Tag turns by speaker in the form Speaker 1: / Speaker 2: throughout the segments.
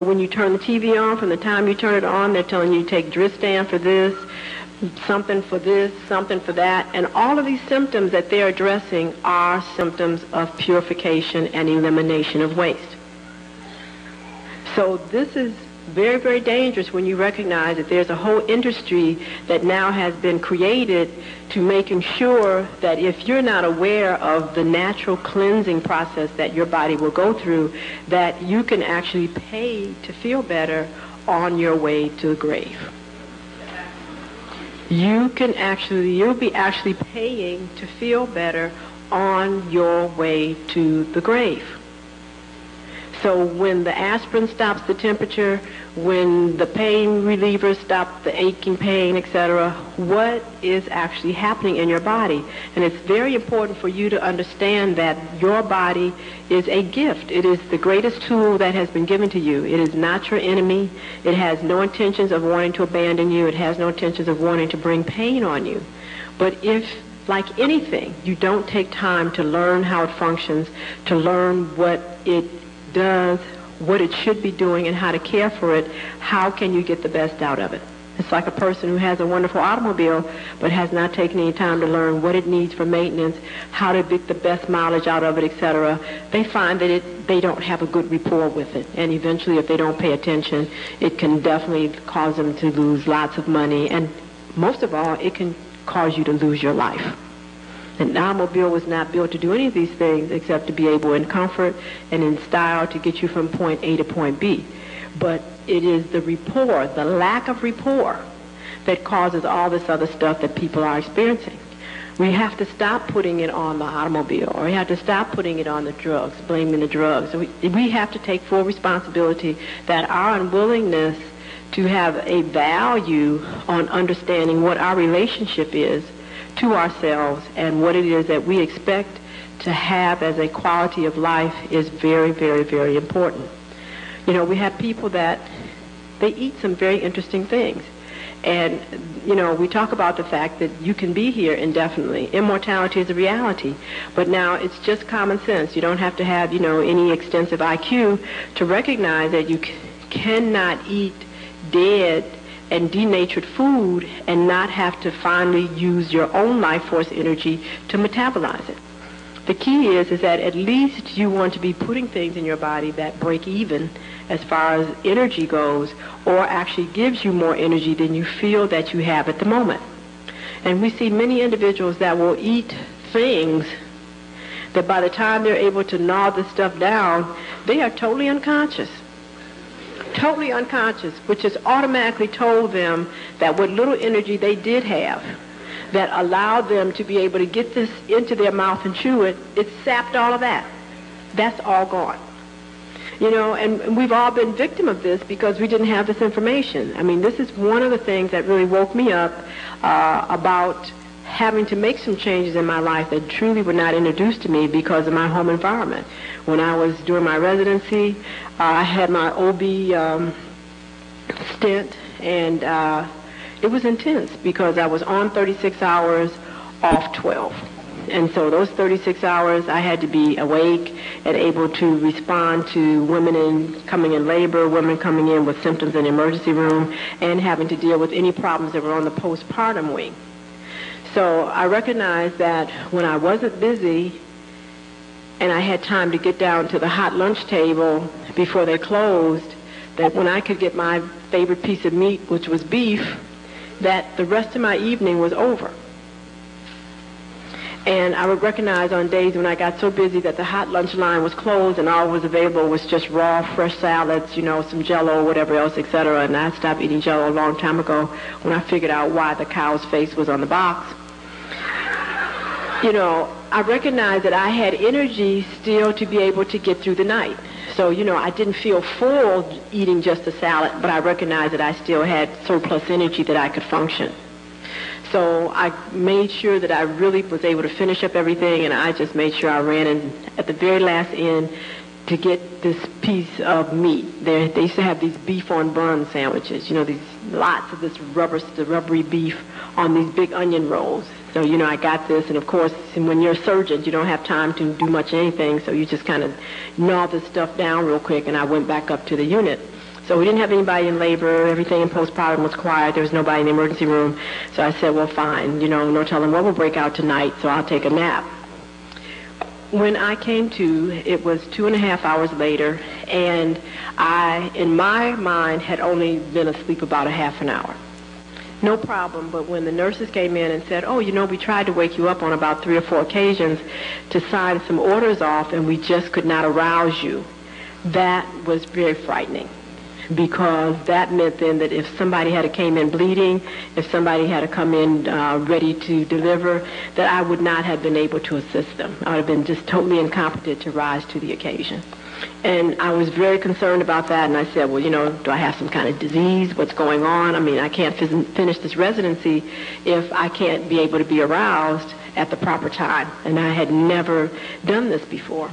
Speaker 1: When you turn the TV on, from the time you turn it on, they're telling you to take Dristan for this, something for that. And all of these symptoms that they're addressing are symptoms of purification and elimination of waste. So this is very, very dangerous when you recognize that there's a whole industry that now has been created to making sure that if you're not aware of the natural cleansing process that your body will go through, that you can actually pay to feel better on your way to the grave. You'll be actually paying to feel better on your way to the grave. So when the aspirin stops the temperature, when the pain relievers stop the aching pain, etc., what is actually happening in your body? And it's very important for you to understand that your body is a gift. It is the greatest tool that has been given to you. It is not your enemy. It has no intentions of wanting to abandon you. It has no intentions of wanting to bring pain on you. But if, like anything, you don't take time to learn how it functions, to learn what it does, what it should be doing, and how to care for it, how can you get the best out of it? It's like a person who has a wonderful automobile but has not taken any time to learn what it needs for maintenance, how to get the best mileage out of it, etc. They find that they don't have a good rapport with it, and eventually, if they don't pay attention, it can definitely cause them to lose lots of money, and most of all, it can cause you to lose your life. An automobile was not built to do any of these things except to be able in comfort and in style to get you from point A to point B. But it is the rapport, the lack of rapport, that causes all this other stuff that people are experiencing. We have to stop putting it on the automobile, or we have to stop putting it on the drugs, blaming the drugs. So we have to take full responsibility that our unwillingness to have a value on understanding what our relationship is to ourselves and what it is that we expect to have as a quality of life is very, very, very important. You know, we have people that they eat some very interesting things. And, you know, we talk about the fact that you can be here indefinitely. Immortality is a reality. But now it's just common sense. You don't have to have, any extensive IQ to recognize that you cannot eat dead and denatured food and not have to finally use your own life force energy to metabolize it. The key is that at least you want to be putting things in your body that break even as far as energy goes, or actually gives you more energy than you feel that you have at the moment. And we see many individuals that will eat things that by the time they're able to gnaw this stuff down, they are totally unconscious. Totally unconscious, which has automatically told them that what little energy they did have that allowed them to be able to get this into their mouth and chew it, it sapped all of that. That's all gone. And we've all been victim of this because we didn't have this information. I mean, this is one of the things that really woke me up about having to make some changes in my life that truly were not introduced to me because of my home environment. When I was doing my residency, I had my OB stint, and it was intense because I was on 36 hours, off 12. And so those 36 hours, I had to be awake and able to respond to women coming in labor, women coming in with symptoms in the emergency room, and having to deal with any problems that were on the postpartum wing. So I recognized that when I wasn't busy and I had time to get down to the hot lunch table before they closed, that when I could get my favorite piece of meat, which was beef, that the rest of my evening was over. And I would recognize on days when I got so busy that the hot lunch line was closed and all was available was just raw, fresh salads, some Jell-O, whatever else, etc. And I stopped eating Jell-O a long time ago when I figured out why the cow's face was on the box. I recognized that I had energy still to be able to get through the night. So, I didn't feel full eating just a salad, but I recognized that I still had surplus energy that I could function. So I made sure that I really was able to finish up everything, and I just made sure I ran in at the very last end to get this piece of meat. They used to have these beef on bun sandwiches, these lots of this rubbery beef on these big onion rolls. So, I got this, and of course, when you're a surgeon, you don't have time to do much anything, so you just kind of gnaw this stuff down real quick, and I went back up to the unit. So we didn't have anybody in labor. Everything in postpartum was quiet. There was nobody in the emergency room. So I said, well, fine, no telling what will break out tonight, so I'll take a nap. When I came to, it was 2.5 hours later, and I, in my mind, had only been asleep about a half an hour. No problem, but when the nurses came in and said, we tried to wake you up on about 3 or 4 occasions to sign some orders off, and we just could not arouse you, that was very frightening, because that meant then that if somebody had to came in bleeding, if somebody had to come in ready to deliver, that I would not have been able to assist them. I would have been just totally incompetent to rise to the occasion. And I was very concerned about that, and I said, well, do I have some kind of disease? What's going on? I mean, I can't finish this residency if I can't be able to be aroused at the proper time. And I had never done this before.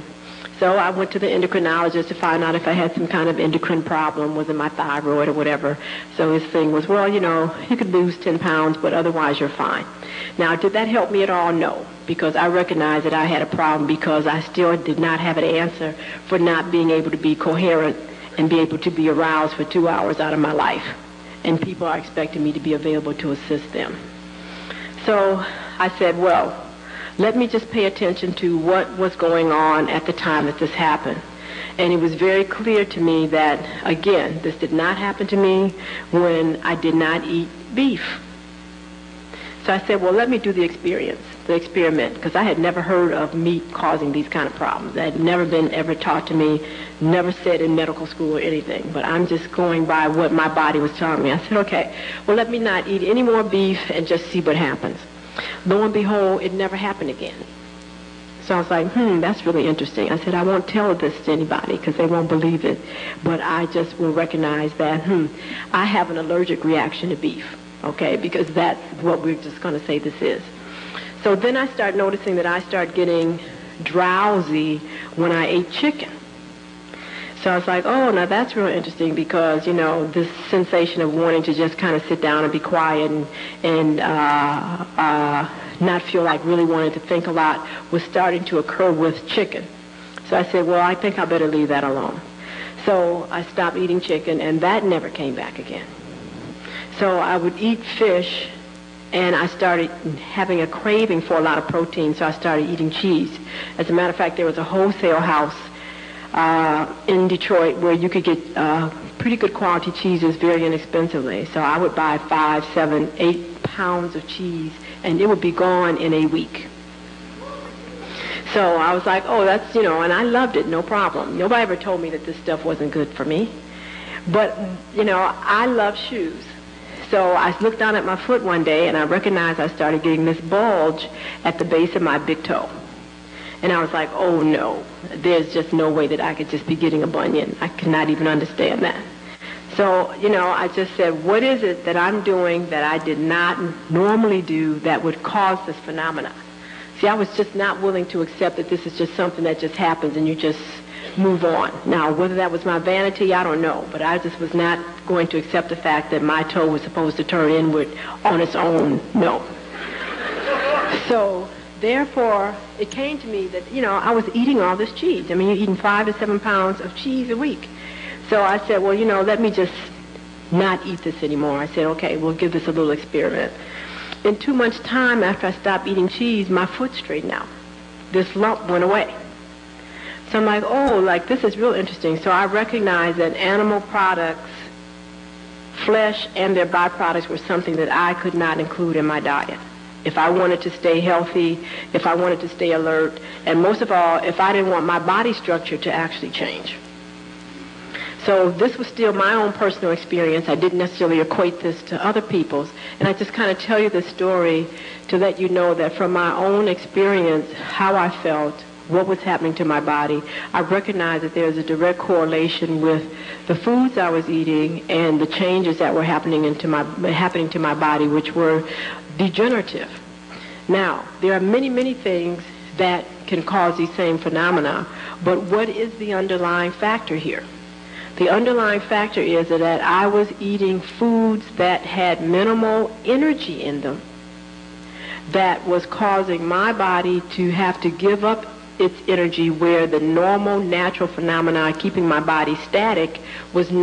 Speaker 1: So I went to the endocrinologist to find out if I had some kind of endocrine problem, was it my thyroid or whatever. So his thing was, well, you could lose 10 pounds, but otherwise you're fine. Now, did that help me at all? No, because I recognized that I had a problem, because I still did not have an answer for not being able to be coherent and be able to be aroused for 2 hours out of my life. And people are expecting me to be available to assist them. So I said, well, let me just pay attention to what was going on at the time that this happened. And it was very clear to me that, again, this did not happen to me when I did not eat beef. So I said, well, let me do the experiment, because I had never heard of meat causing these kind of problems. That had never been ever taught to me, never said in medical school or anything. But I'm just going by what my body was telling me. I said, okay, well, let me not eat any more beef and just see what happens. Lo and behold, it never happened again. So I was like, that's really interesting. I said, I won't tell this to anybody because they won't believe it. But I just will recognize that, I have an allergic reaction to beef, okay, because that's what we're just going to say this is. So then I start noticing that I start getting drowsy when I ate chicken. So I was like, oh, now that's real interesting, because, this sensation of wanting to just kind of sit down and be quiet and not feel like really wanting to think a lot was starting to occur with chicken. So I said, well, I think I better leave that alone. So I stopped eating chicken, and that never came back again. So I would eat fish, and I started having a craving for a lot of protein, so I started eating cheese. As a matter of fact, there was a wholesale house in Detroit where you could get pretty good quality cheeses very inexpensively. So I would buy 5, 7, 8 pounds of cheese, and it would be gone in a week. So I was like, oh, that's, and I loved it, no problem. Nobody ever told me that this stuff wasn't good for me. But, I love shoes. So I looked down at my foot one day, and I recognized I started getting this bulge at the base of my big toe. And I was like, oh, no, there's just no way that I could just be getting a bunion. I could not even understand that. So, I just said, what is it that I'm doing that I did not normally do that would cause this phenomena? See, I was just not willing to accept that this is just something that just happens and you just move on. Now, whether that was my vanity, I don't know, but I just was not going to accept the fact that my toe was supposed to turn inward on its own. No. So, therefore, it came to me that, I was eating all this cheese. I mean, you're eating 5 to 7 pounds of cheese a week. So I said, well, let me just not eat this anymore. I said, okay, we'll give this a little experiment. In 2 months' time, after I stopped eating cheese, my foot straightened out. This lump went away. So I'm like, oh, this is real interesting. So I recognized that animal products, flesh, and their byproducts were something that I could not include in my diet. If I wanted to stay healthy, if I wanted to stay alert, and most of all, if I didn't want my body structure to actually change. So this was still my own personal experience. I didn't necessarily equate this to other people's. And I just kind of tell you this story to let you know that from my own experience, how I felt, what was happening to my body, I recognized that there's a direct correlation with the foods I was eating and the changes that were happening to my body, which were degenerative. Now, there are many, many things that can cause these same phenomena, but what is the underlying factor here? The underlying factor is that I was eating foods that had minimal energy in them, that was causing my body to have to give up its energy, where the normal, natural phenomena keeping my body static was not